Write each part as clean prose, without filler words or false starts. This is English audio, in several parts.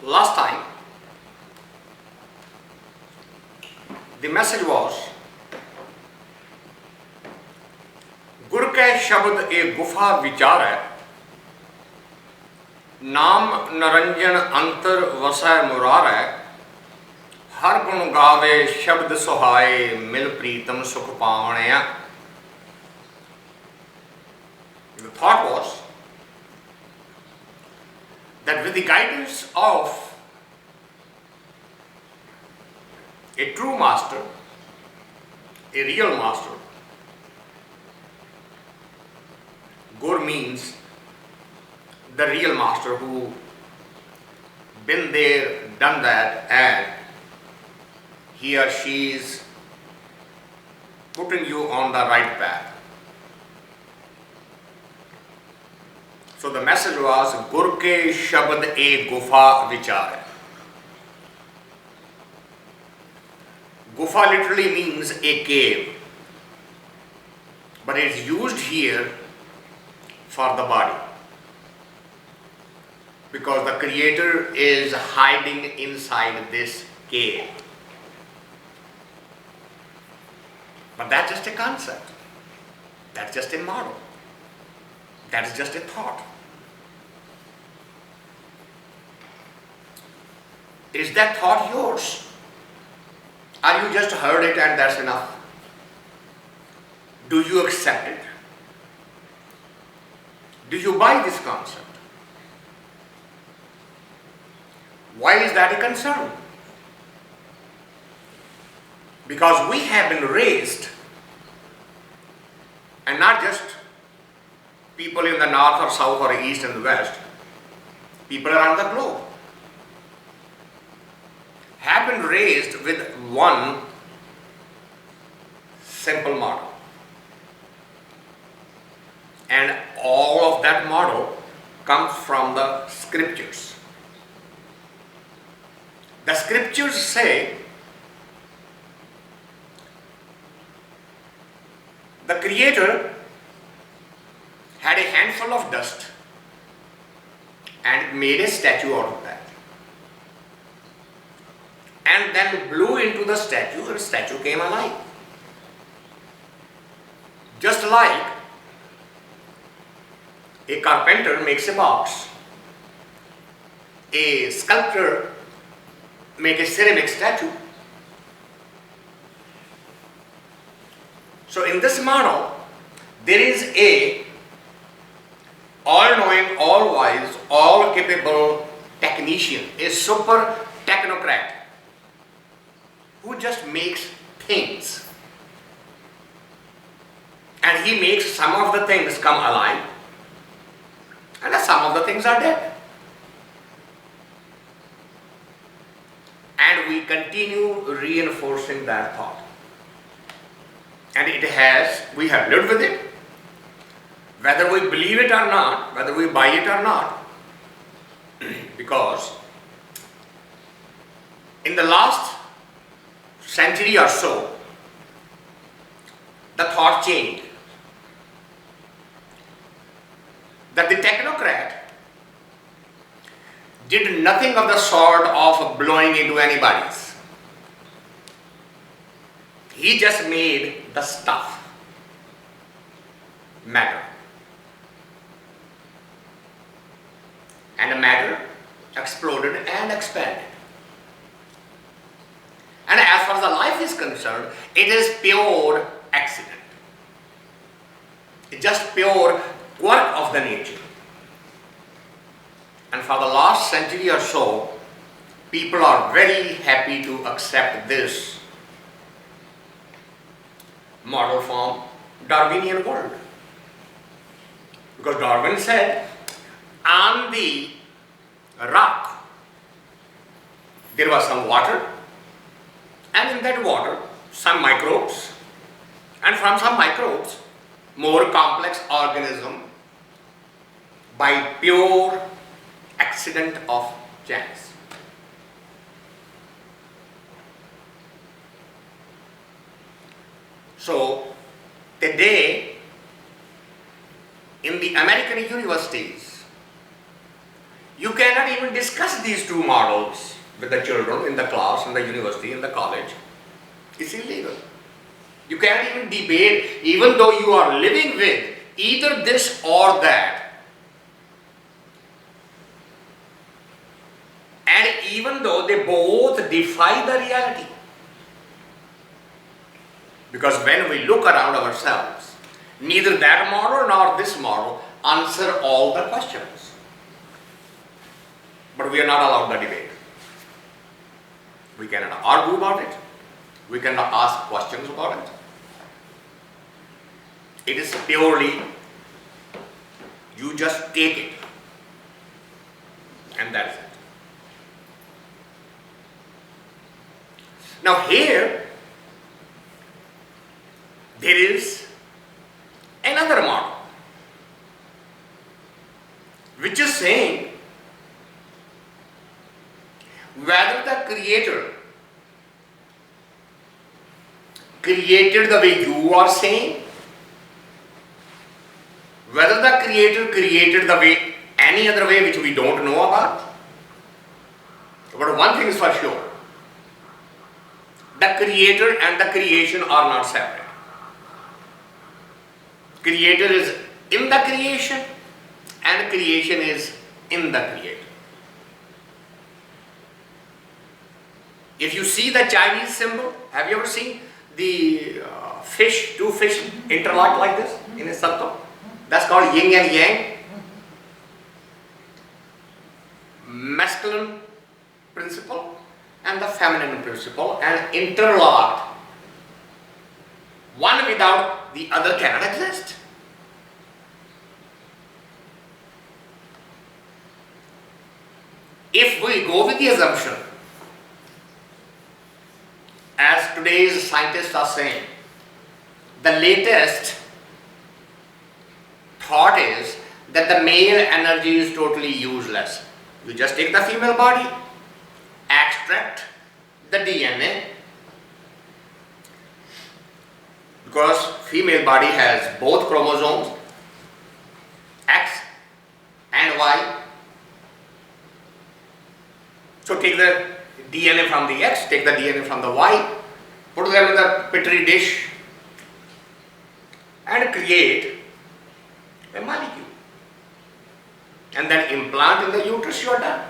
Last time, the message was गुर के शब्द ए गुफा विचार है, नाम नरंजन अंतर वसा मुरार है, हर गुण गावे शब्द सुहाए मिल प्रीतम सुख पावने-आ. The thought was that with the guidance of a true master, a real master, Gur means the real master who been there, done that, and he or she is putting you on the right path. So the message was Gur ke shabd e gufa vichar hai. Gufa literally means a cave, but it is used here for the body, because the Creator is hiding inside this cave. But that's just a concept, that's just a model, that is just a thought. Is that thought yours? Or you just heard it and that's enough? Do you accept it? Do you buy this concept? Why is that a concern? Because we have been raised, and not just people in the north or south or east and west, people around the globe have been raised with one simple model. And all of that model comes from the scriptures. The scriptures say the Creator had a handful of dust and made a statue out of that, and then blew into the statue, and the statue came alive. Just like a carpenter makes a box, a sculptor makes a ceramic statue. So in this model, there is a all-knowing, all-wise, all-capable technician, a super technocrat who just makes things. And he makes some of the things come alive, and some of the things are dead. And we continue reinforcing that thought. And we have lived with it, whether we believe it or not, whether we buy it or not. Because in the last century or so, the thought changed. That the technocrat did nothing of the sort of blowing into anybody's. He just made the stuff, matter. And the matter exploded and expanded. And as far as the life is concerned, it is pure accident. It's just pure work of the nature. And for the last century or so, people are very happy to accept this model from Darwinian world. Because Darwin said, on the rock there was some water, and in that water some microbes, and from some microbes more complex organism by pure accident of chance. So today in the American universities, You cannot even discuss these two models with the children in the class, in the university, in the college. It's illegal. You can't even debate, even though you are living with either this or that. And even though they both defy the reality. Because when we look around ourselves, neither that model nor this model answer all the questions. But we are not allowed the debate. We cannot argue about it. We cannot ask questions about it. It is purely, you just take it. And that's it. Now here, there is another model, which is saying whether the Creator created the way you are saying, whether the Creator created the way, any other way which we don't know about. But one thing is for sure, the Creator and the creation are not separate. Creator is in the creation and creation is in the Creator. If you see the Chinese symbol, have you ever seen the fish, two fish interlocked like this in a circle? That's called yin and yang. Masculine principle and the feminine principle, and interlocked. One without the other cannot exist. If we go with the assumption, as today's scientists are saying, the latest thought is that the male energy is totally useless. You just take the female body, extract the DNA, because female body has both chromosomes, X and Y. So take the DNA from the X, take the DNA from the Y, put them in the petri dish and create a molecule. And then implant in the uterus, you are done.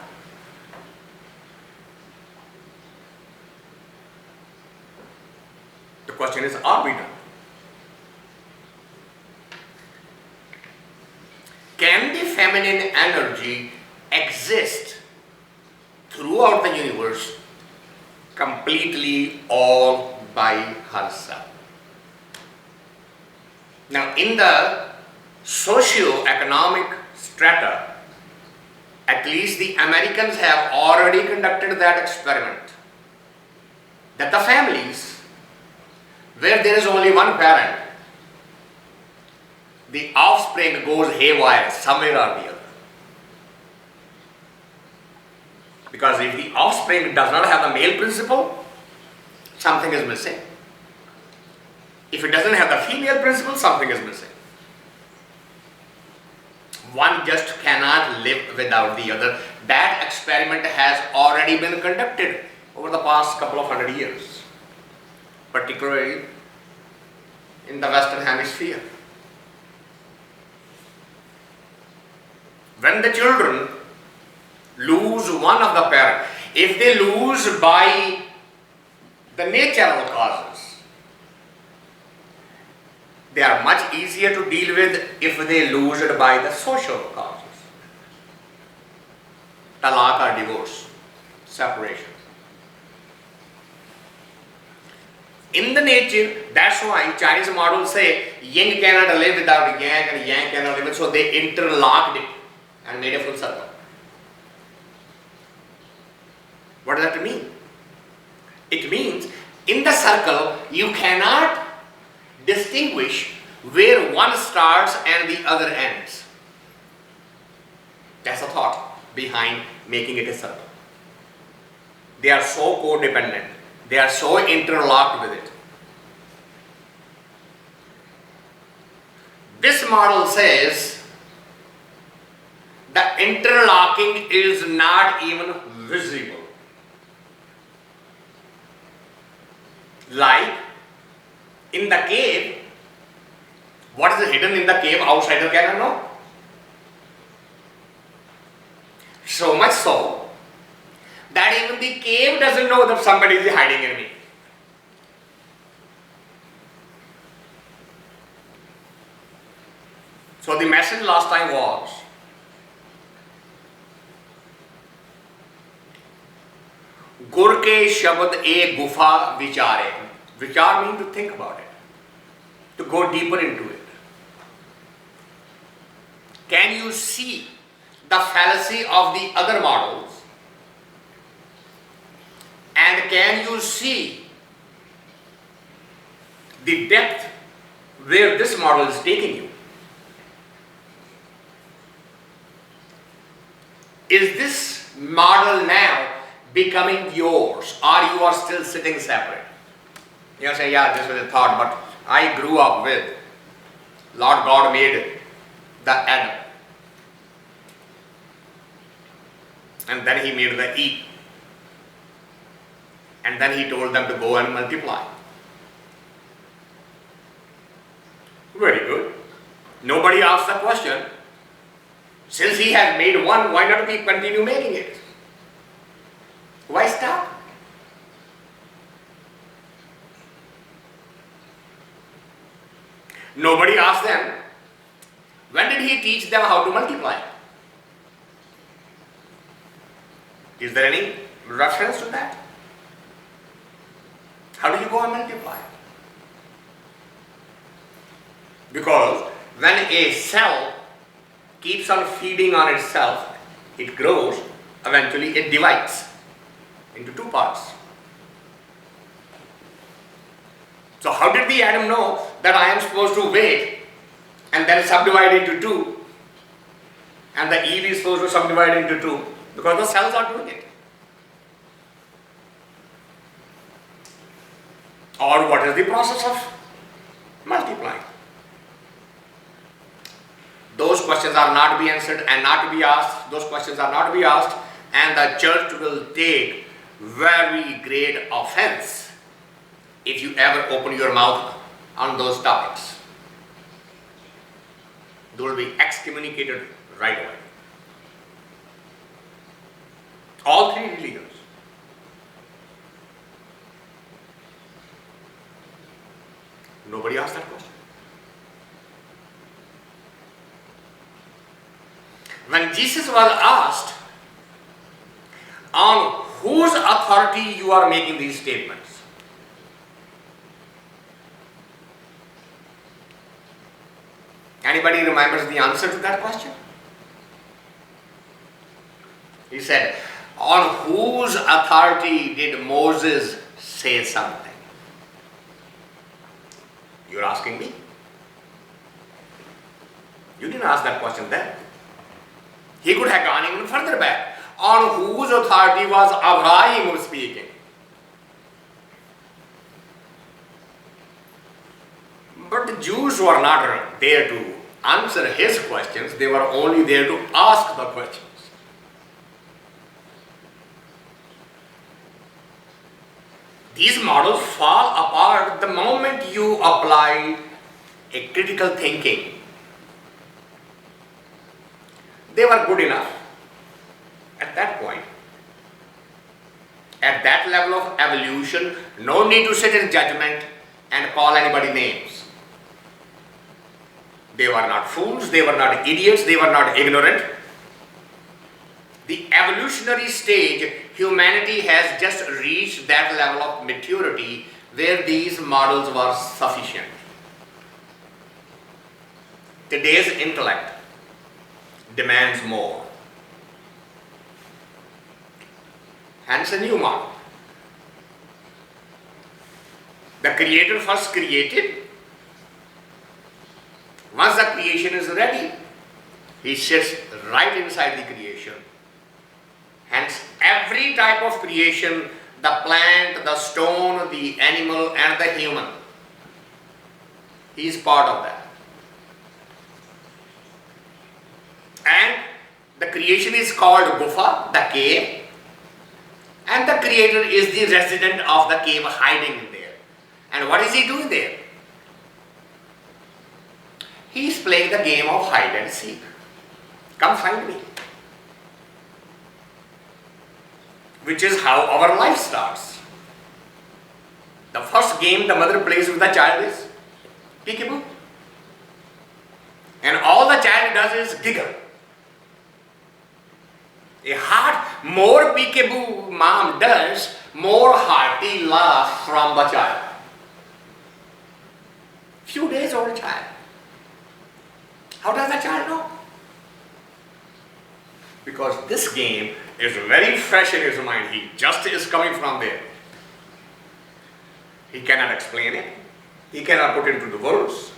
The question is, are we done? Can the feminine energy exist throughout the universe completely all by herself? Now, in the socio-economic strata, at least the Americans have already conducted that experiment, that the families where there is only one parent, the offspring goes haywire somewhere or the other. Because if the offspring does not have the male principle, something is missing. If it doesn't have the female principle, something is missing. One just cannot live without the other. That experiment has already been conducted over the past couple of 100 years, particularly in the Western Hemisphere. When the children lose one of the parents, if they lose by the natural causes, they are much easier to deal with if they lose it by the social causes. Talaq or divorce, separation. In the nature, that's why Chinese models say yin cannot live without yang and yang cannot live, so they interlocked it and made a full circle. What does that mean? It means in the circle you cannot distinguish where one starts and the other ends. That's the thought behind making it a circle. They are so codependent. They are so interlocked with it. This model says the interlocking is not even visible. Like in the cave, what is hidden in the cave, outsider cannot know. So much so that even the cave doesn't know that somebody is hiding in me. So the message last time was, gur ke shabad e gufa vichare. Vichar means to think about it, to go deeper into it. Can you see the fallacy of the other models? And can you see the depth where this model is taking you? Is this model now becoming yours, or you are still sitting separate? You say, yeah, this was a thought, but I grew up with Lord God made the Adam, and then he made the Eve, and then he told them to go and multiply. Very good. Nobody asked the question, since he has made one, why not we continue making it? Why stop? Nobody asked them, when did he teach them how to multiply? Is there any reference to that? How do you go and multiply? Because when a cell keeps on feeding on itself, it grows, eventually it divides into two parts. So how did the atom know that I am supposed to wait and then subdivide into two, and the Eve is supposed to subdivide into two? Because the cells are doing it. Or what is the process of multiplying? Those questions are not to be answered and not to be asked. Those questions are not to be asked, and the church will take very great offense if you ever open your mouth on those topics. They will be excommunicated right away. All three religions. Nobody asked that question. When Jesus was asked, on whose authority you are making these statements? Anybody remembers the answer to that question? He said, on whose authority did Moses say something? You're asking me? You didn't ask that question then. He could have gone even further back. On whose authority was Abraham speaking? But the Jews were not there to answer his questions. They were only there to ask the questions. These models fall apart the moment you apply a critical thinking. They were good enough at that point. At that level of evolution, no need to sit in judgment and call anybody names. They were not fools, they were not idiots, they were not ignorant. The evolutionary stage, humanity has just reached that level of maturity where these models were sufficient. Today's intellect demands more. Hence a new model. The Creator first created. Once the creation is ready, He sits right inside the creation. Hence every type of creation, the plant, the stone, the animal and the human, He is part of that. And The creation is called gufa, the cave, and the creator is the resident of the cave hiding in there. And what is he doing there? He is playing the game of hide and seek. Come find me. Which is how our life starts. The first game the mother plays with the child is peekaboo. And all the child does is giggle. A heart, more peekaboo mom does, more hearty laugh from the child. Few days old child. How does the child know? Because this game is very fresh in his mind. He just is coming from there. He cannot explain it. He cannot put it into the words.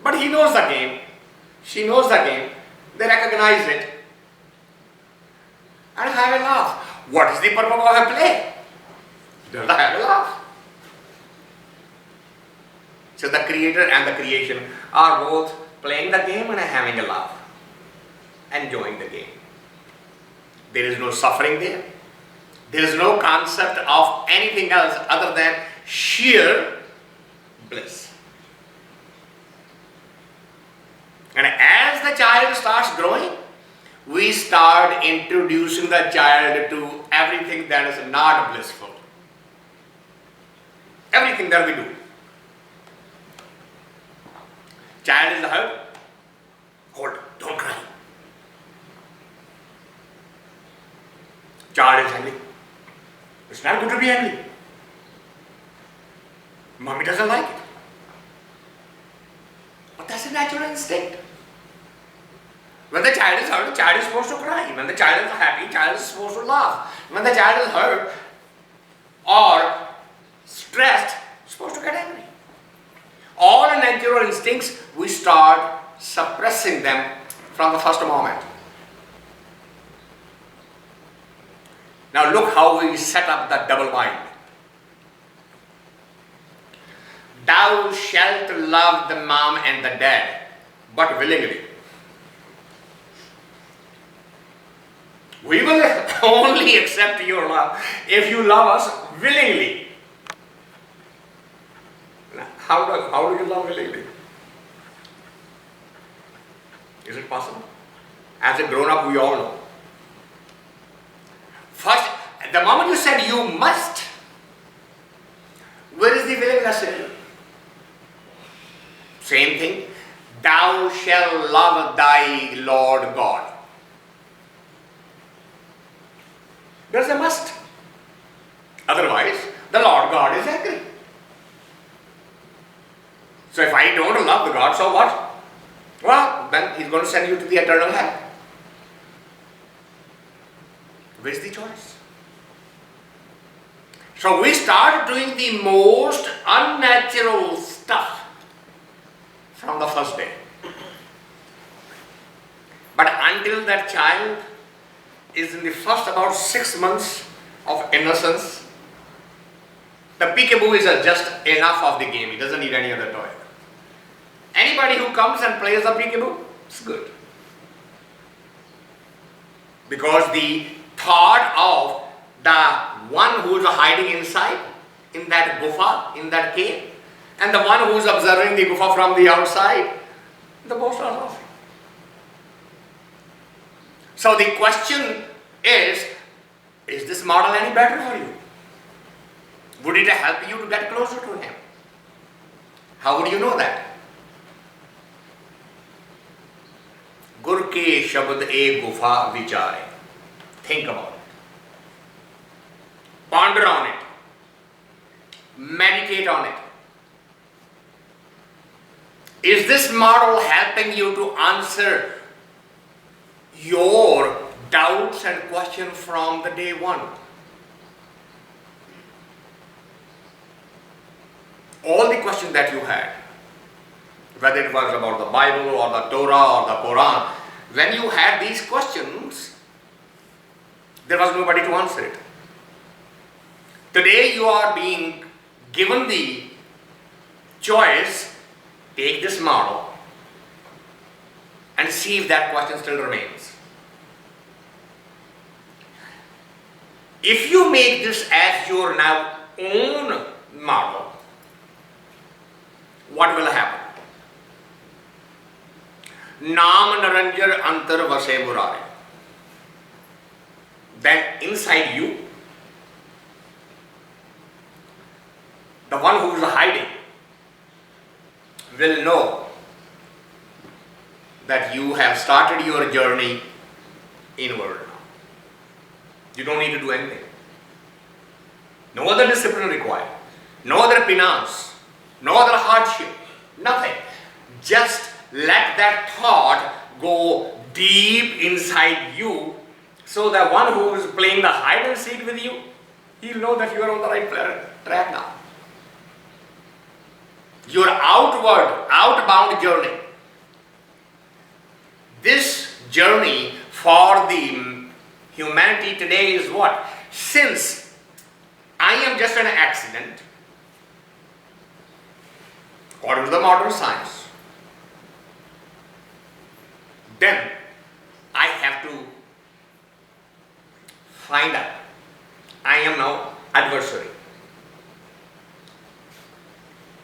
But he knows the game. She knows the game. They recognize it. And have a laugh. What is the purpose of a play? Does I have a laugh? So the creator and the creation are both playing the game and having a laugh. Enjoying the game. There is no suffering there. There is no concept of anything else other than sheer bliss. And as the child starts growing, we start introducing the child to everything that is not blissful. Everything that we do. Child is hurt. Hold, don't cry. Child is angry. It's not good to be angry. Mommy doesn't like it. But that's a natural instinct. When the child is hurt, the child is supposed to cry. When the child is happy, the child is supposed to laugh. When the child is hurt or stressed, it's supposed to get angry. All natural instincts, we start suppressing them from the first moment. Now look how we set up the double bind. Thou shalt love the mom and the dad, but willingly. We will only accept your love if you love us willingly. How do you love willingly? Is it possible? As a grown-up, we all know. First, the moment you said you must, where is the willingness in? Same thing. Thou shalt love thy Lord God. There's a must. Otherwise, the Lord God is angry. So if I don't love the God, so what? Well, then He's going to send you to the eternal hell. Where's the choice? So we start doing the most unnatural stuff from the first day. But until that child is in the first about 6 months of innocence, the peekaboo is just enough of the game. He doesn't need any other toy. Anybody who comes and plays the peekaboo, it's good. Because the thought of the one who is hiding inside, in that gufa, in that cave, and the one who is observing the gufa from the outside, the both are laughing. So the question is this model any better for you? Would it help you to get closer to Him? How would you know that? Gur ke shabd e gufa vichare. Think about it. Ponder on it. Meditate on it. Is this model helping you to answer your doubts and questions from the day one? All the questions that you had, whether it was about the Bible or the Torah or the Quran, when you had these questions, there was nobody to answer it. Today you are being given the choice, take this model and see if that question still remains. If you make this as your now own model, what will happen? Naam naranjar antar vase burare. Then inside you, the one who is hiding will know that you have started your journey inward now. You don't need to do anything. No other discipline required. No other penance. No other hardship. Nothing. Just let that thought go deep inside you, so that one who is playing the hide and seek with you, he'll know that you are on the right track now. Your outbound journey. This journey for the humanity today is what? Since I am just an accident, according to the modern science, then I have to find out. I am now adversary.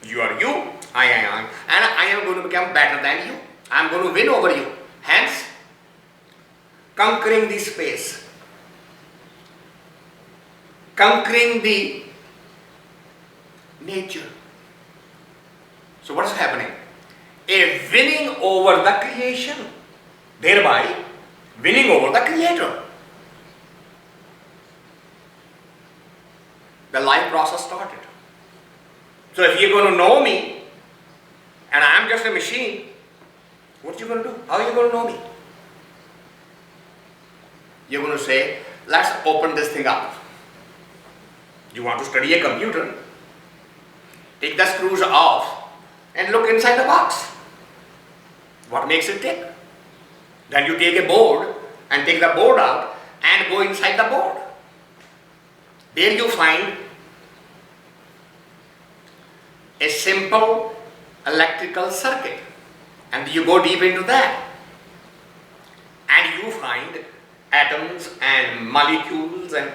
You are you, I am, and I am going to become better than you. I am going to win over you. Hence, conquering the space, conquering the nature. So what is happening? A winning over the creation, thereby winning over the creator. The life process started. So if you're going to know me, and I'm just a machine, what are you going to do? How are you going to know me? You're going to say, let's open this thing up. You want to study a computer? Take the screws off and look inside the box. What makes it tick? Then you take a board and take the board out and go inside the board. There you find a simple electrical circuit, and you go deep into that, and you find atoms and molecules and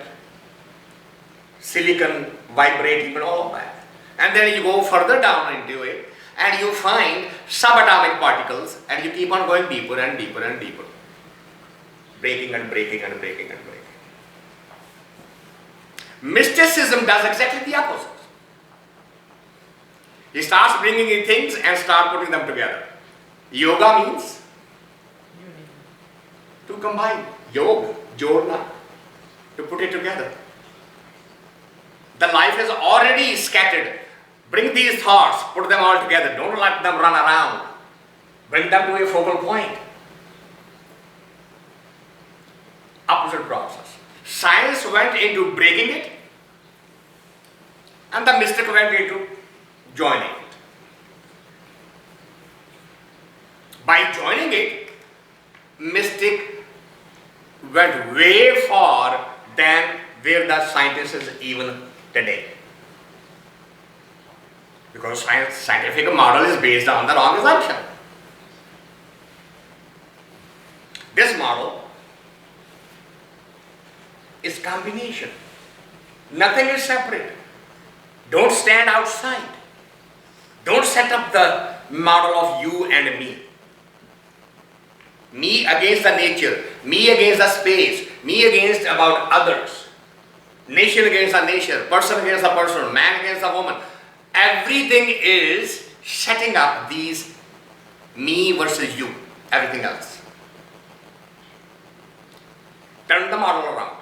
silicon vibrating and all of that. And then you go further down into it and you find subatomic particles, and you keep on going deeper and deeper and deeper, breaking and breaking and breaking and breaking. Mysticism does exactly the opposite. He starts bringing in things and start putting them together. Yoga means to combine. Yoga, jodna, to put it together. The life is already scattered. Bring these thoughts, put them all together. Don't let them run around. Bring them to a focal point. Opposite process. Science went into breaking it, and the mystic went into joining it. By joining it, mystic went way far than where the scientist is even today. Because scientific model is based on the wrong assumption. This model is combination. Nothing is separate. Don't stand outside. Don't set up the model of you and me. Me against the nature, me against the space, me against about others. Nation against the nation, person against the person, man against the woman. Everything is setting up these me versus you, everything else. Turn the model around.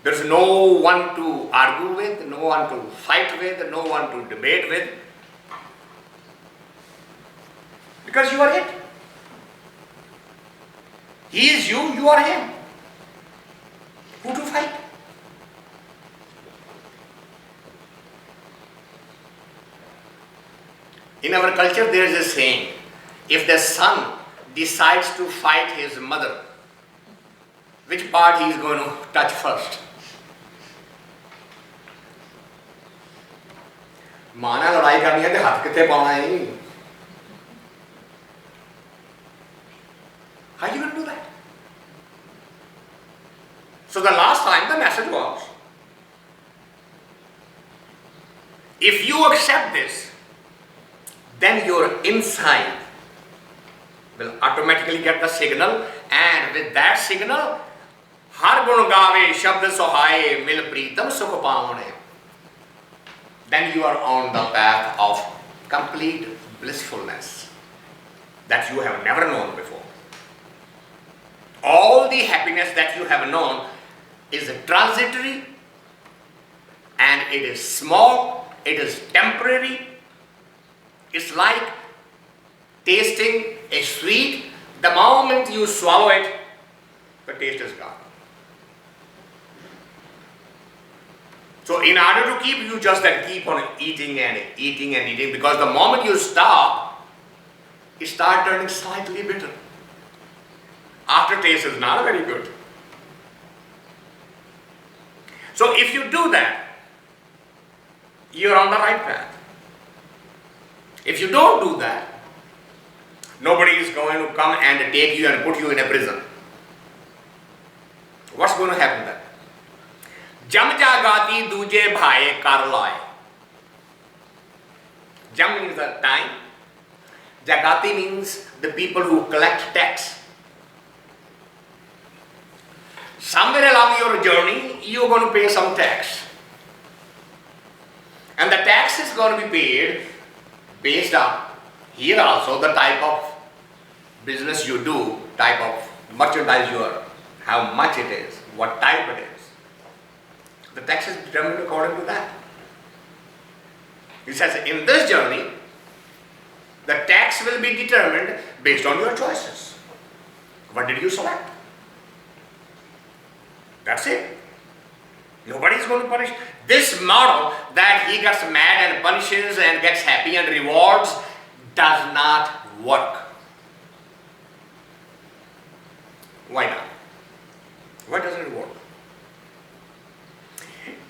There's no one to argue with, no one to fight with, no one to debate with. Because you are it. He is you, you are him. Who to fight? In our culture there is a saying, if the son decides to fight his mother, which part he is going to touch first? मां नाल लड़ाई करनी है तो हाथ कित्थे पाउणा है? How are you going to do that? So the last time the message was, if you accept this, then your inside will automatically get the signal, and with that signal, har gun gaave shabd suhaye mil pritam sukh paavne. Then you are on the path of complete blissfulness that you have never known before. All the happiness that you have known is transitory, and it is small, it is temporary. It's like tasting a sweet. The moment you swallow it, the taste is gone. So in order to keep you just that keep on eating and eating and eating, because the moment you stop, it starts turning slightly bitter. Aftertaste is not very good. So if you do that, you're on the right path. If you don't do that, nobody is going to come and take you and put you in a prison. What's going to happen then? Jam jaagaatee doojai bhaa-ay kar laa-ay. Jam means the time. Jaagaatee means the people who collect tax. Somewhere along your journey, you're going to pay some tax. And the tax is going to be paid based on, here also, the type of business you do, type of merchandise you are, how much it is, what type it is. The tax is determined according to that. It says in this journey, the tax will be determined based on your choices. What did you select? That's it. Nobody is going to punish. This model that he gets mad and punishes and gets happy and rewards does not work. Why not? Why doesn't it work?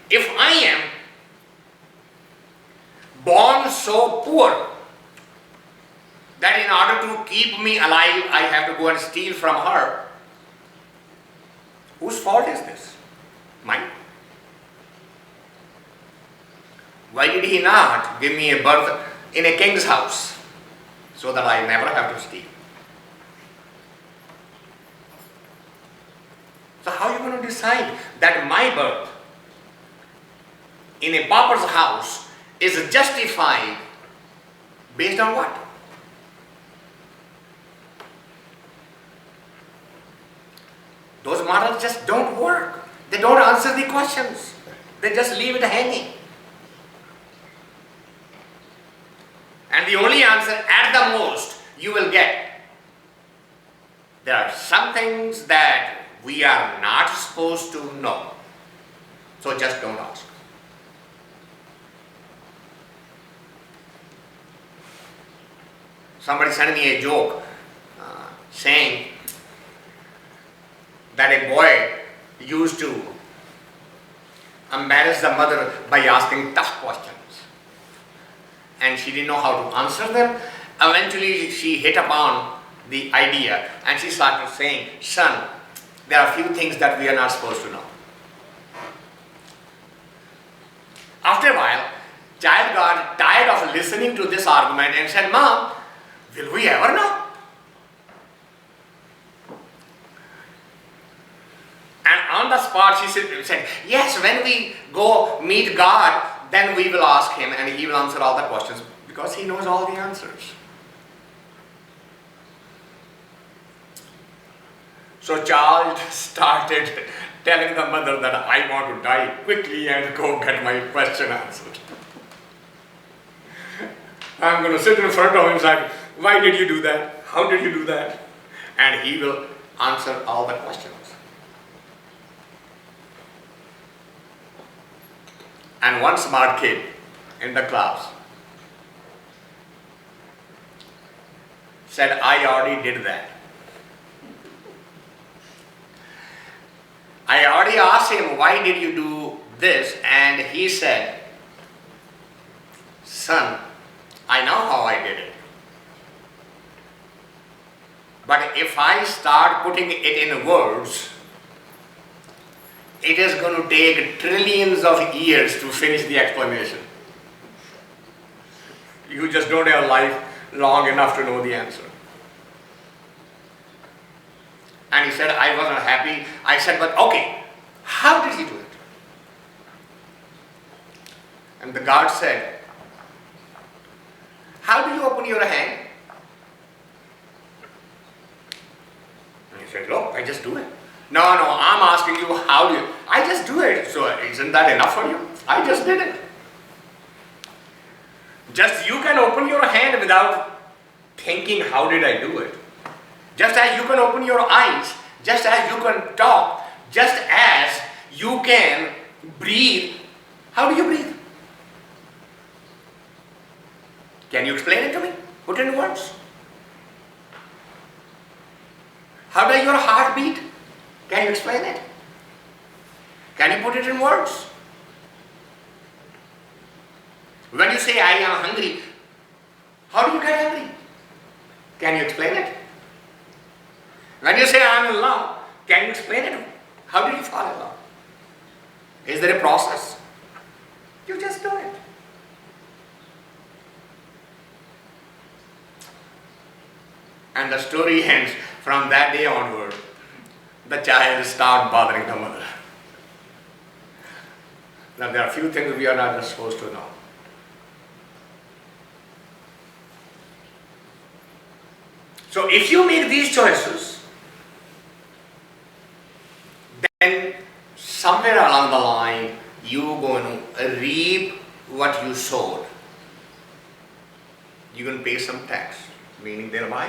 If I am born so poor that in order to keep me alive, I have to go and steal from her, whose fault is this? Mine. Why did he not give me a birth in a king's house so that I never have to steal? So how are you going to decide that my birth in a pauper's house is justified based on what? Those models just don't work. They don't answer the questions. They just leave it hanging. And the only answer at the most you will get, there are some things that we are not supposed to know. So just don't ask. Somebody sent me a joke saying that a boy used to embarrass the mother by asking tough questions. And she didn't know how to answer them. Eventually she hit upon the idea and she started saying, son, there are a few things that we are not supposed to know. After a while, child got tired of listening to this argument and said, Mom, will we ever know? And on the spot she said, yes, when we go meet God, then we will ask him and he will answer all the questions because he knows all the answers. So child started telling the mother that I want to die quickly and go get my question answered. I'm going to sit in front of him and say, why did you do that? How did you do that? And he will answer all the questions. And one smart kid in the class said, I already did that. I already asked him, why did you do this? And he said, son, I know how I did it. But if I start putting it in words, it is going to take trillions of years to finish the explanation. You just don't have life long enough to know the answer. And he said, I wasn't happy. I said, but okay, how did he do it? And the guard said, how do you open your hand? And he said, look, I just do it. No, I'm asking you, how do you? I just do it. So isn't that enough for you? I just did it. Just you can open your hand without thinking, how did I do it? Just as you can open your eyes, just as you can talk, just as you can breathe. How do you breathe? Can you explain it to me? Put it in words. How does your heart beat? Can you explain it? Can you put it in words? When you say, I am hungry, how do you get hungry? Can you explain it? When you say, I am in love, can you explain it? How do you fall in love? Is there a process? You just do it. And the story ends. From that day onward, the child started bothering the mother. Now there are a few things we are not supposed to know. So if you make these choices, then somewhere along the line you're going to reap what you sowed. You're going to pay some tax, meaning thereby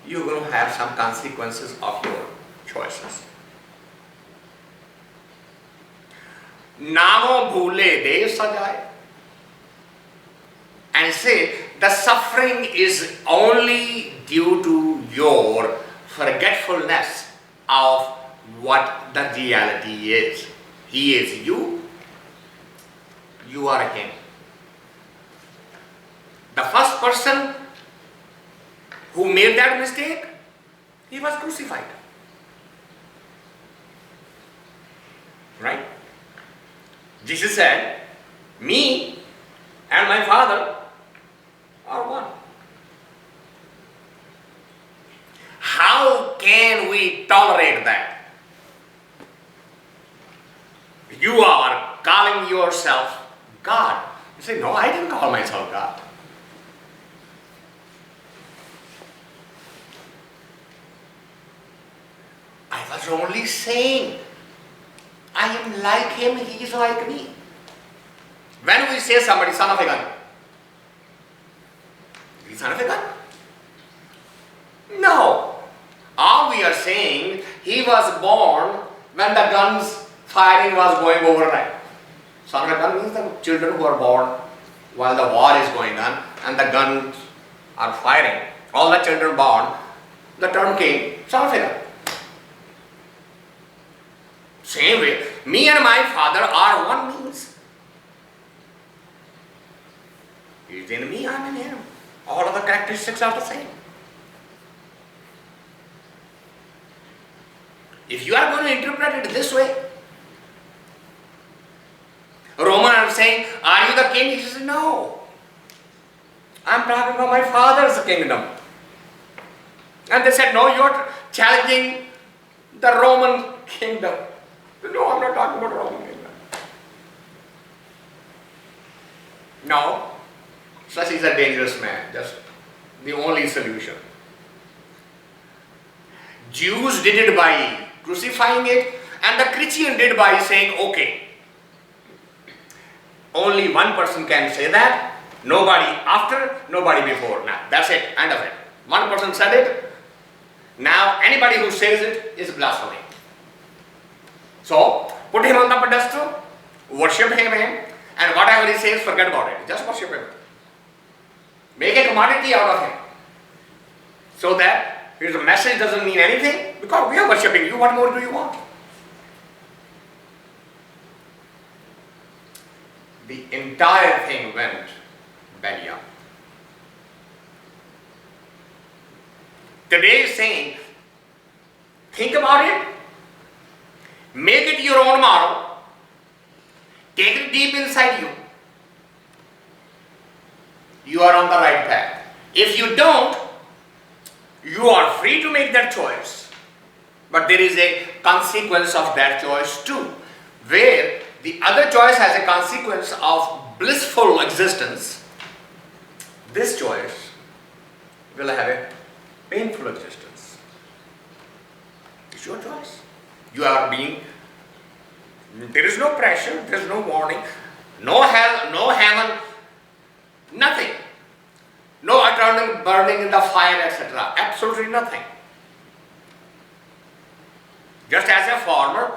you're going to have some consequences of your choices. Naahee bhoolay sajaa-ay. And say the suffering is only due to your forgetfulness of what the reality is. He is you, you are him. The first person who made that mistake, he was crucified. Right? Jesus said, me and my Father are one. How can we tolerate that? You are calling yourself God. You say, no, I didn't call myself God. I was only saying, I am like him, he is like me. When we say somebody, son of a gun, is he son of a gun? No. All we are saying, he was born when the guns firing was going overnight. Son of a gun means the children who are born while the war is going on and the guns are firing. All the children born, the term came, son of a gun. Same way, me and my Father are one means. He is in me, I am in him. All of the characteristics are the same. If you are going to interpret it this way, Roman are saying, are you the king? He says, no. I am talking about my Father's kingdom. And they said, no, you are challenging the Roman kingdom. No, I'm not talking about Roman kingdom. No, such is a dangerous man, just the only solution. Jews did it by crucifying it, and the Christian did by saying, okay, only one person can say that, nobody after, nobody before. Now, that's it, end of it. One person said it, now anybody who says it is blasphemy. So, put him on the pedestal, worship him, and whatever he says, forget about it. Just worship him. Make a commodity out of him. So that his message doesn't mean anything, because we are worshipping you. What more do you want? The entire thing went belly up. Today is saying, Think about it. Make it your own model. Take it deep inside you. You are on the right path. If you don't, you are free to make that choice. But there is a consequence of that choice too, where the other choice has a consequence of blissful existence. This choice will have a painful existence. It's your choice. You are being, there is no pressure, there is no warning, no hell, no heaven, nothing. No eternal burning in the fire, etc. Absolutely nothing. Just as a farmer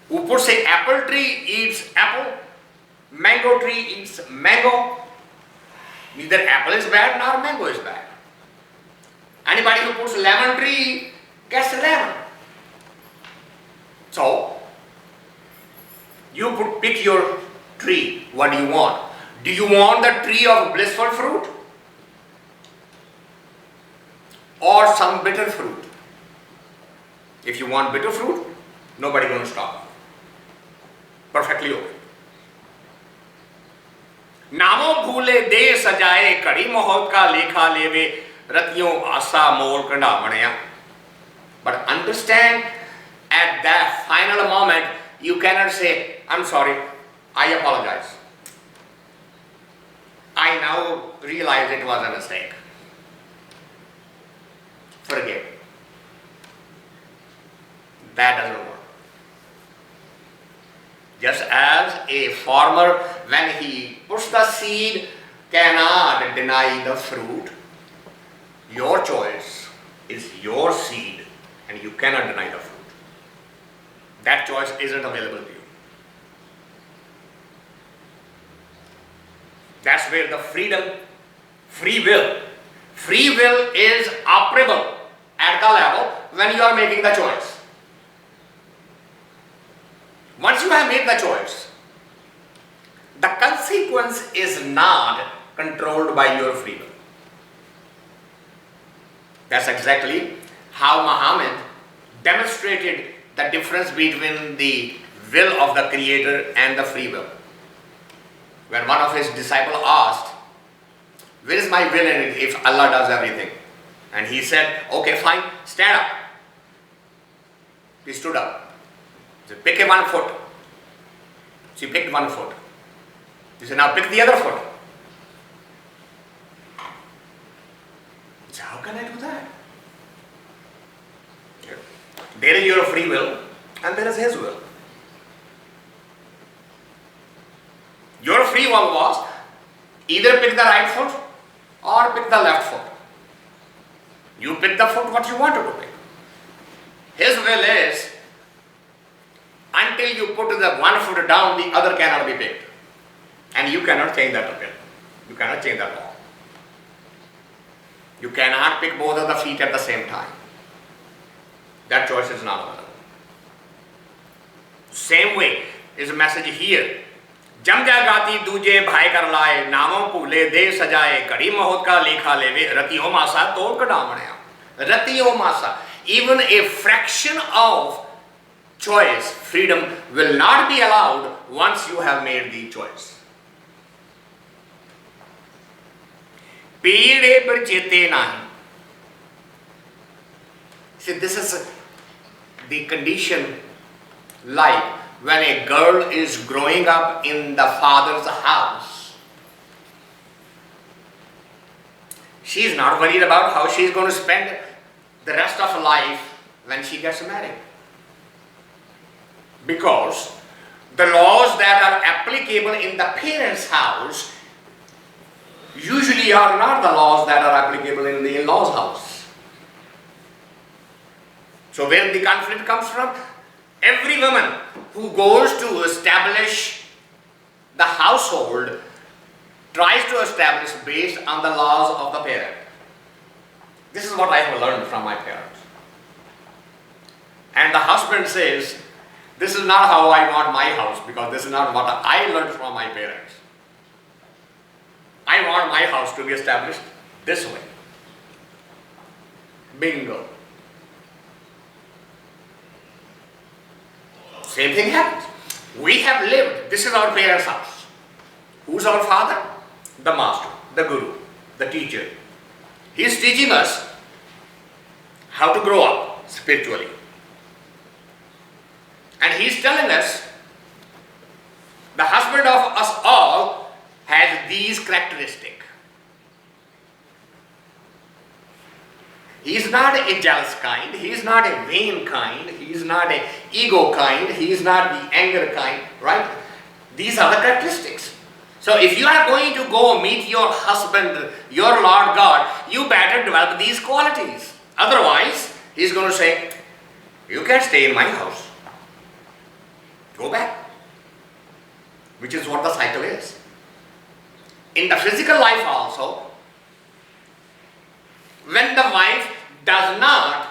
who puts an apple tree eats apple, mango tree eats mango. Neither apple is bad nor mango is bad. Anybody who puts lemon tree gets a lemon. So, you pick your tree. What do you want? Do you want the tree of blissful fruit? Or some bitter fruit? If you want bitter fruit, nobody going to stop. Perfectly okay. नामो भूले दे सजाए कड़ी मुहत का लेखा लेवे ratee-ahu mole kadhaavani-aa. But understand, at that final moment, you cannot say, I'm sorry, I apologize. I now realize it was a mistake. Forgive. That doesn't work. Just as a farmer, when he puts the seed, cannot deny the fruit. Your choice is your seed and you cannot deny the fruit. That choice isn't available to you. That's where the free will is operable at the level when you are making the choice. Once you have made the choice, the consequence is not controlled by your free will. That's exactly how Muhammad demonstrated the difference between the will of the Creator and the free will. When one of his disciples asked, where is my will in it if Allah does everything? And he said, okay, fine, stand up. He stood up. He said, pick one foot. She picked one foot. He said, now pick the other foot. He said, how can I do that? There is your free will and there is his will. Your free will was either pick the right foot or pick the left foot. You pick the foot what you wanted to pick. His will is until you put the one foot down, the other cannot be picked. And you cannot change that will. You cannot change that law. You cannot pick both of the feet at the same time. That choice is not available. Same way is a message here. जम जागाती दूजे भाई कर लाए नामों भूले दे सजाए कड़ी मुहत का लेखा लेवे ratee-ahu maasaa तोड़ kadhaavani-aa. ratee-ahu maasaa. Even a fraction of choice, freedom will not be allowed once you have made the choice. pay-ee par chaytay naahee. See, this is the condition like when a girl is growing up in the father's house. She is not worried about how she is going to spend the rest of her life when she gets married. Because the laws that are applicable in the parents' house usually are not the laws that are applicable in the in-laws' house. So where the conflict comes from? Every woman who goes to establish the household tries to establish based on the laws of the parent. This is what I have learned from my parents. And the husband says, this is not how I want my house because this is not what I learned from my parents. I want my house to be established this way. Bingo. same thing happens. We have lived, this is our parents' house. Who's our father? The master, the guru, the teacher. He is teaching us how to grow up spiritually. And he is telling us, the husband of us all has these characteristics. He is not a jealous kind, he is not a vain kind, he is not an ego kind, he is not the anger kind, right? These are the characteristics. So if you are going to go meet your husband, your Lord God, you better develop these qualities. Otherwise, he is going to say, you can't stay in my house. Go back. Which is what the cycle is. In the physical life also, when the wife does not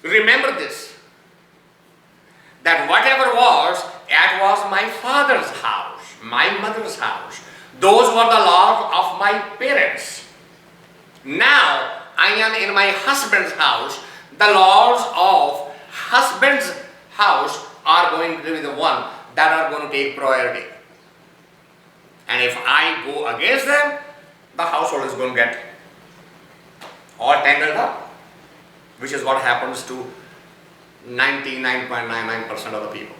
remember this, that whatever was, that was my father's house, my mother's house. Those were the laws of my parents. Now I am in my husband's house. The laws of husband's house are going to be the one that are going to take priority. And if I go against them, the household is going to get all tangled up, which is what happens to 99.99% of the people.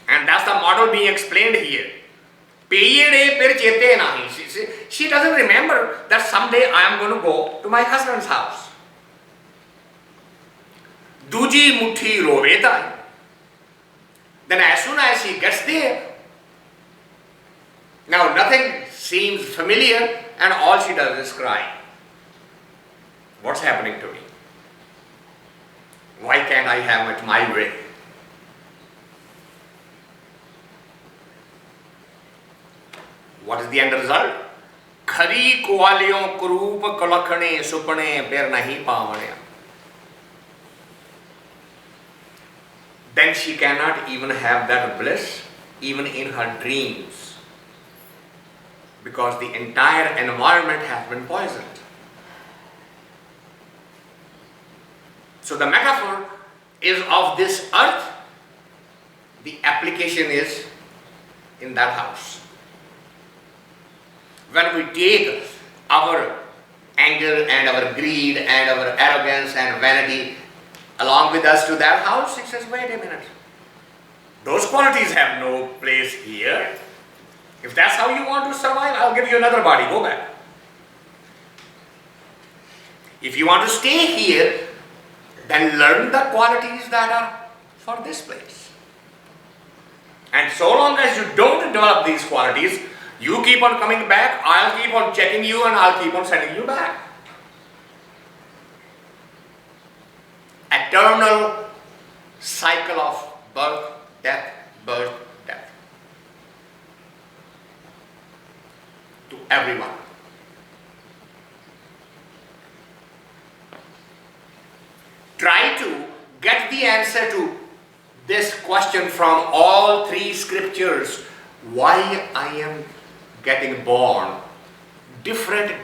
And that's the model being explained here. Pay-ee-arhai fir chaytay naahee. She doesn't remember that someday I am going to go to my husband's house. Duji muthee rovai. Then as soon as she gets there, now nothing seems familiar and all she does is cry. What's happening to me? Why can't I have it my way? What is the end result? Khari ku-aali-o kurup kalakhane supane per nahi paavni-aa. Then she cannot even have that bliss even in her dreams, because the entire environment has been poisoned. So the metaphor is of this earth, the application is in that house. When we take our anger and our greed and our arrogance and vanity along with us to that house, it says, wait a minute, those qualities have no place here. If that's how you want to survive, I'll give you another body, go back. If you want to stay here, then learn the qualities that are for this place. And so long as you don't develop these qualities, you keep on coming back, I'll keep on checking you and I'll keep on sending you back. Eternal cycle of birth, death, birth, death. To everyone. Try to get the answer to this question from all three scriptures. Why I am getting born different.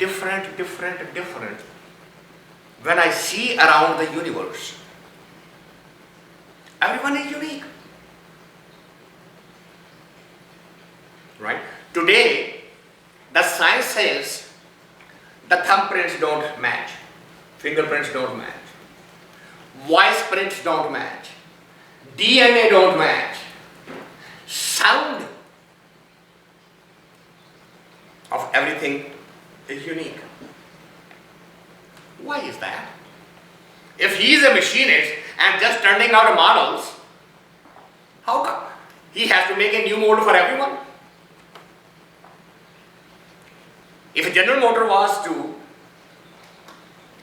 When I see around the universe, everyone is unique. Right? Today, the science says the thumbprints don't match, fingerprints don't match, voice prints don't match, DNA don't match, sound of everything is unique. Why is that? If he is a machinist and just turning out models, how come? He has to make a new mold for everyone. If General Motor was to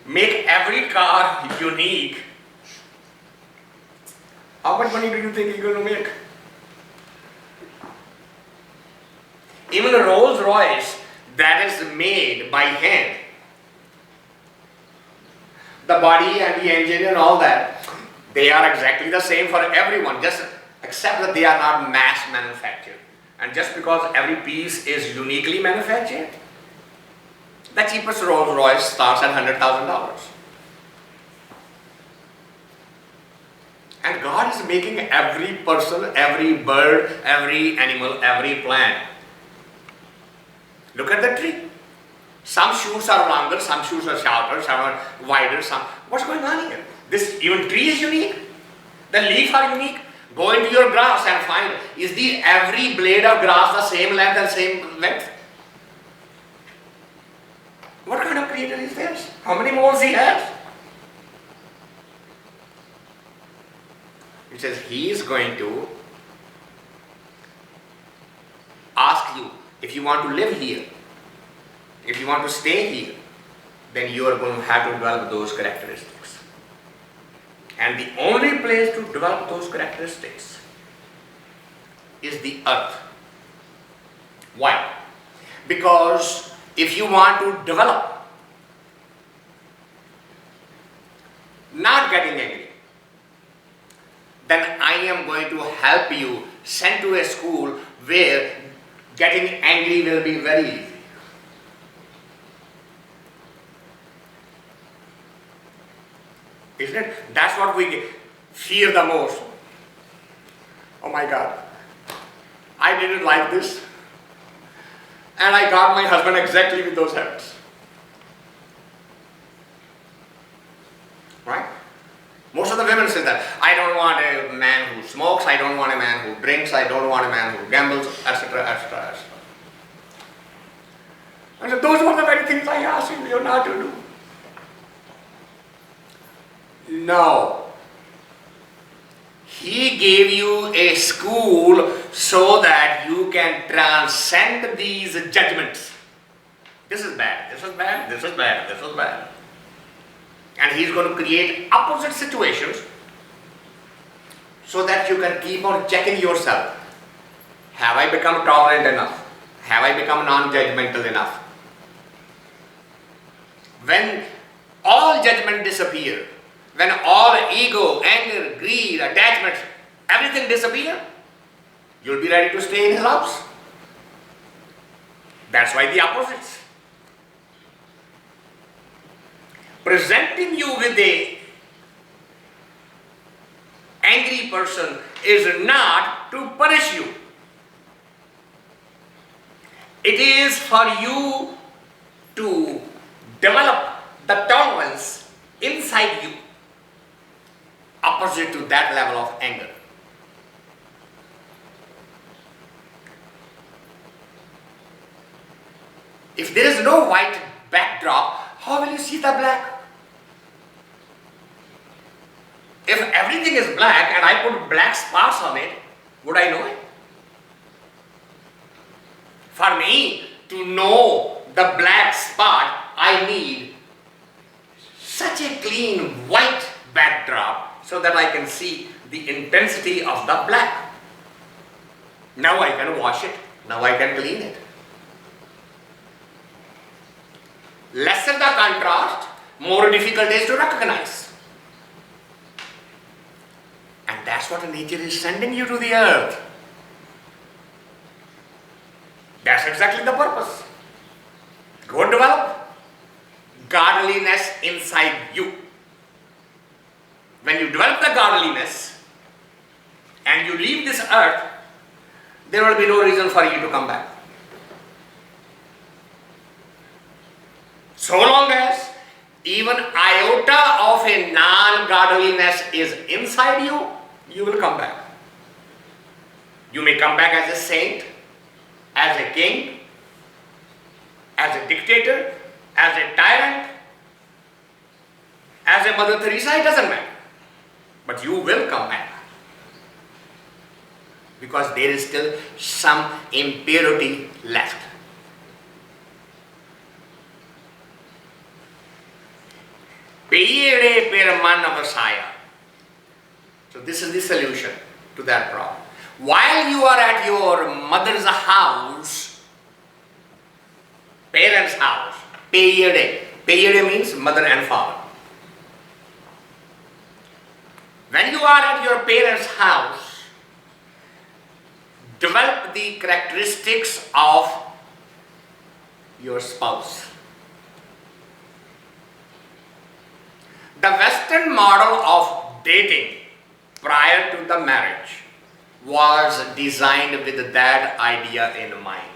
make every car unique, how much money do you think he's going to make? Even a Rolls Royce that is made by hand, the body and the engine and all that, they are exactly the same for everyone, just except that they are not mass manufactured. And just because every piece is uniquely manufactured, the cheapest Rolls Royce starts at $100,000. God is making every person, every bird, every animal, every plant. Look at the tree. Some shoots are longer, some shoots are shorter, some are wider, some... What's going on here? This even tree is unique. The leaf are unique. Go into your grass and find, is the every blade of grass the same length and same width? What kind of creator is this? How many moles he has? It says he is going to ask you, if you want to live here, if you want to stay here, then you are going to have to develop those characteristics. And the only place to develop those characteristics is the earth. Why? Because if you want to develop, not getting angry, then I am going to help you send to a school where getting angry will be very easy. Isn't it? That's what we fear the most. Oh my God, I didn't like this, and I got my husband exactly with those habits. Right? Most of the women say that. I don't want a man who smokes, I don't want a man who drinks, I don't want a man who gambles, etc., etc., etc. And so those were the very things I asked you not to do. No. He gave you a school so that you can transcend these judgments. This is bad, this is bad, this is bad, this is bad. And he's going to create opposite situations so that you can keep on checking yourself. Have I become tolerant enough? Have I become non-judgmental enough? When all judgment disappear, when all ego, anger, greed, attachments, everything disappear, you'll be ready to stay in his house. That's why the opposites. Presenting you with a angry person is not to punish you. It is for you to develop the tolerance inside you opposite to that level of anger. If there is no white backdrop, how will you see the black? If everything is black and I put black spots on it, would I know it? For me to know the black spot, I need such a clean white backdrop so that I can see the intensity of the black. Now I can wash it, now I can clean it. Lesser the contrast, more difficult it is to recognize. And that's what nature is sending you to the earth. That's exactly the purpose. Go develop godliness inside you. When you develop the godliness and you leave this earth, there will be no reason for you to come back. So long as even iota of a non-godliness is inside you, you will come back. You may come back as a saint, as a king, as a dictator, as a tyrant, as a Mother Teresa, it doesn't matter. But you will come back. Because there is still some impurity left. Pay-ee-arhai per man vasaa-i-aa. So this is the solution to that problem. While you are at your mother's house, parents' house, pay-ee-arhai. Pay-ee-arhai means mother and father. When you are at your parents' house, develop the characteristics of your spouse. The Western model of dating prior to the marriage was designed with that idea in mind.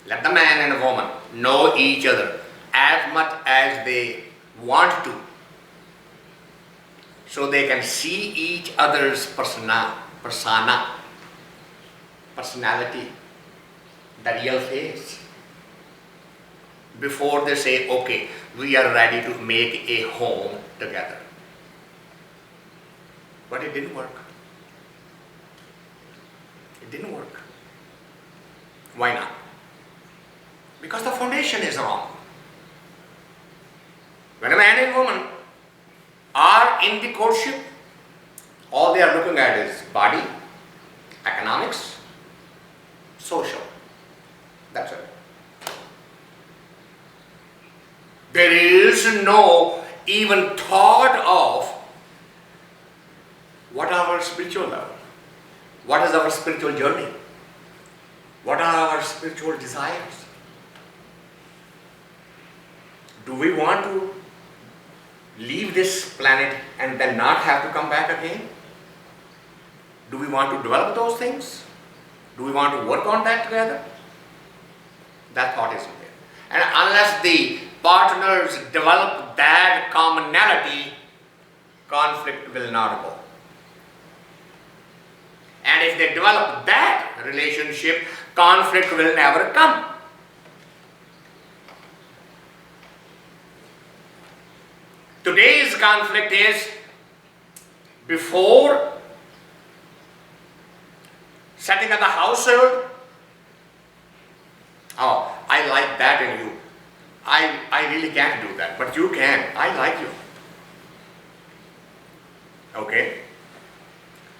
Let the man and woman know each other as much as they want to, so they can see each other's personality, the real face, before they say, okay, we are ready to make a home together. But it didn't work. It didn't work. Why not? Because the foundation is wrong. When a man and woman are in the courtship, all they are looking at is body, economics, social. That's it. There is no even thought of what are our spiritual level, what is our spiritual journey, what are our spiritual desires. Do we want to leave this planet and then not have to come back again? Do we want to develop those things? Do we want to work on that together? That thought isn't there. And unless the partners develop that commonality, conflict will not go. And if they develop that relationship, conflict will never come. Today's conflict is before setting up the household. Oh, I like that in you. I really can't do that, but you can. I like you. Okay?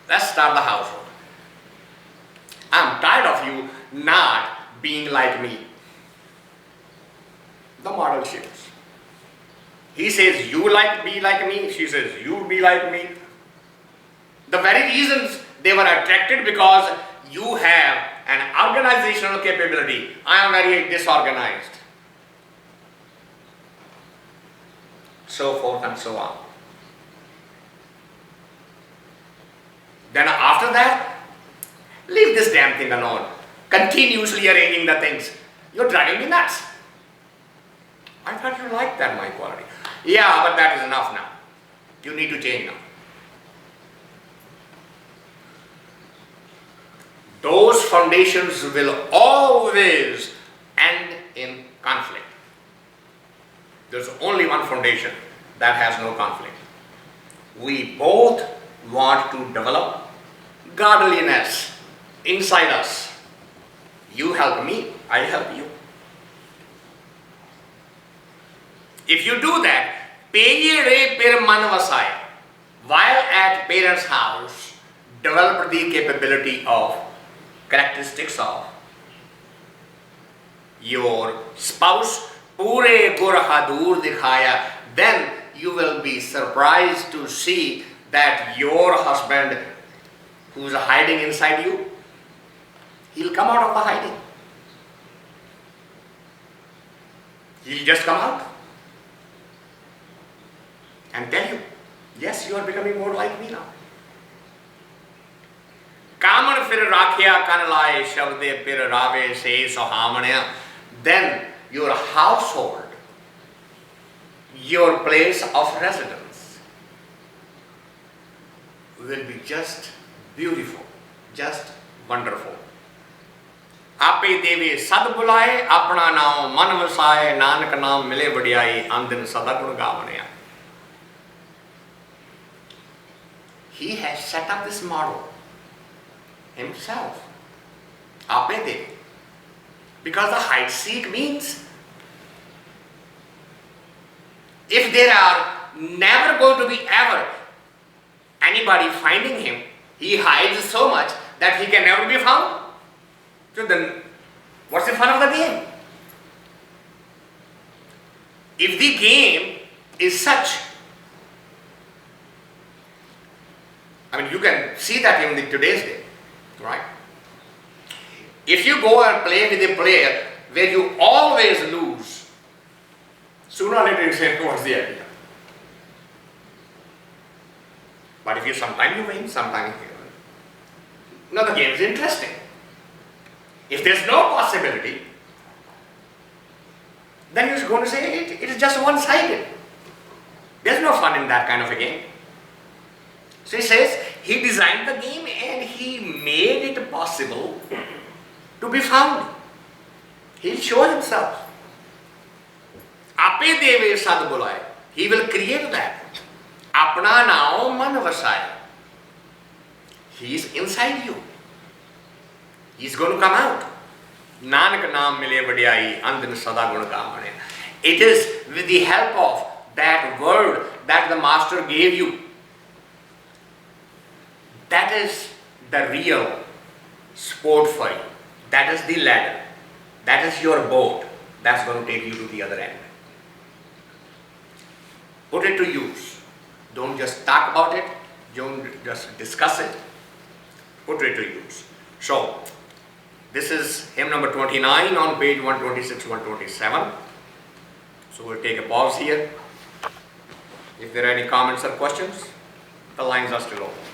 Let's start the household. I'm tired of you not being like me. The model shifts. He says, you be like me. She says, you be like me. The very reasons they were attracted, because you have an organizational capability. I am very disorganized. So forth and so on. Then after that, leave this damn thing alone. Continuously arranging the things. You're driving me nuts. I thought you liked that, my quality. Yeah, but that is enough now. You need to change now. Those foundations will always end in conflict. There's only one foundation that has no conflict. We both want to develop godliness inside us. You help me, I help you. If you do that, pay-ee-arhai per man vasaa-i, while at parents' house, develop the capability of characteristics of your spouse, pure gur hadur dikhaa-i-aa, then you will be surprised to see that your husband, who is hiding inside you, he'll come out of the hiding. He'll just come out and tell you, yes, you are becoming more like me now. Kaman fir raakhi-aa kan laa-ay shabde pir rave se suhaavani-aa. Then your household, your place of residence will be just beautiful, just wonderful. Ape deve sad bulaa-ay, apna naam man vasaa-ay, nanak naam mile vadi-aa-ee, andin sada gun gaavani-aa. He has set up this model himself. Ape deve. Because the hide seek means if there are never going to be ever anybody finding him, he hides so much that he can never be found. So then, what's the fun of the game? If the game is such, I mean, you can see that in today's day, right? If you go and play with a player where you always lose, sooner or later you say, what's the idea? But if you sometimes you win, sometimes you win. Now the game is interesting. If there's no possibility, then you're going to say it is just one-sided. There's no fun in that kind of a game. So he says he designed the game and he made it possible to be found. He'll show himself. Ape deve sad bulaa-ay. He will create that. Apna naa-o man vasaa-i-aa. He is inside you. He's going to come out. Nanak naam mile vadi-aa-ee, andin sada gun gaavani-aa. It is with the help of that word that the master gave you. That is the real sport for you. That is the ladder. That is your boat. That's going to take you to the other end. Put it to use. Don't just talk about it. Don't just discuss it. Put it to use. So, this is hymn number 29 on page 126, 127. So, we'll take a pause here. If there are any comments or questions, the lines are still open.